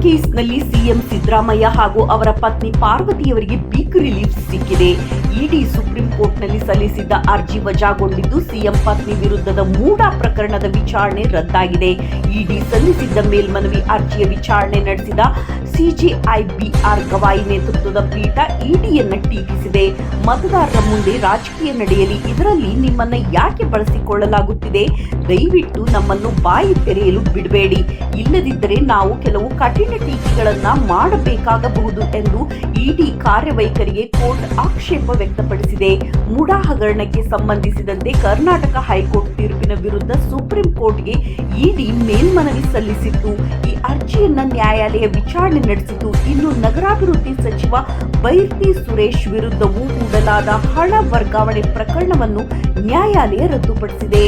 ಕೇಸ್ನಲ್ಲಿ ಸಿಎಂ ಸಿದ್ದರಾಮಯ್ಯ ಹಾಗೂ ಅವರ ಪತ್ನಿ ಪಾರ್ವತಿಯವರಿಗೆ ಬಿಗ್ ರಿಲೀಫ್ ಸಿಕ್ಕಿದೆ. ಇಡಿ ಸುಪ್ರೀಂ ಕೋರ್ಟ್ನಲ್ಲಿ ಸಲ್ಲಿಸಿದ್ದ ಅರ್ಜಿ ವಜಾಗೊಂಡಿದ್ದು, ಸಿಎಂ ಪತ್ನಿ ವಿರುದ್ಧದ ಮೂಡಾ ಪ್ರಕರಣದ ವಿಚಾರಣೆ ರದ್ದಾಗಿದೆ. ಇಡಿ ಸಲ್ಲಿಸಿದ್ದ ಮೇಲ್ಮನವಿ ಅರ್ಜಿಯ ವಿಚಾರಣೆ ನಡೆಸಿದ ಸಿಜೆಐ-ಬಿಆರ್ ಗವಾಯಿ ನೇತೃತ್ವದ ಪೀಠ ಇಡಿಯನ್ನ ಟೀಕಿಸಿದೆ. ಮತದಾರರ ಮುಂದೆ ರಾಜಕೀಯ ನಡೆಯಲಿ, ಇದರಲ್ಲಿ ನಿಮ್ಮನ್ನ ಯಾಕೆ ಬಳಸಿಕೊಳ್ಳಲಾಗುತ್ತಿದೆ? ದಯವಿಟ್ಟು ನಮ್ಮನ್ನು ಬಾಯಿ ತೆರೆಯಲು ಬಿಡಬೇಡಿ, ಇಲ್ಲದಿದ್ದರೆ ನಾವು ಕೆಲವು ಕಠಿಣ ಟೀಕೆಗಳನ್ನ ಮಾಡಬೇಕಾಗಬಹುದು ಎಂದು ಇಡಿ ಕಾರ್ಯವೈಖರಿಗೆ ಕೋರ್ಟ್ ಆಕ್ಷೇಪ ವ್ಯಕ್ತಪಡಿಸಿದೆ. ಮೂಡಾ ಹಗರಣಕ್ಕೆ ಸಂಬಂಧಿಸಿದಂತೆ ಕರ್ನಾಟಕ ಹೈಕೋರ್ಟ್ ತೀರ್ಪಿನ ವಿರುದ್ಧ ಸುಪ್ರೀಂ ಕೋರ್ಟ್ಗೆ ಇಡಿ ಮೇಲ್ಮನವಿ ಸಲ್ಲಿಸಿತ್ತು. ಈ ಅರ್ಜಿಯನ್ನ ನ್ಯಾಯಾಲಯ ವಿಚಾರಣೆ ನಡೆಸಿತು. ಇನ್ನು ನಗರಾಭಿವೃದ್ಧಿ ಸಚಿವ ಬೈರತಿ ಸುರೇಶ್ ವಿರುದ್ಧವೂ ಹೂಡಲಾದ ಹಣ ವರ್ಗಾವಣೆ ಪ್ರಕರಣವನ್ನು ನ್ಯಾಯಾಲಯ ರದ್ದುಪಡಿಸಿದೆ.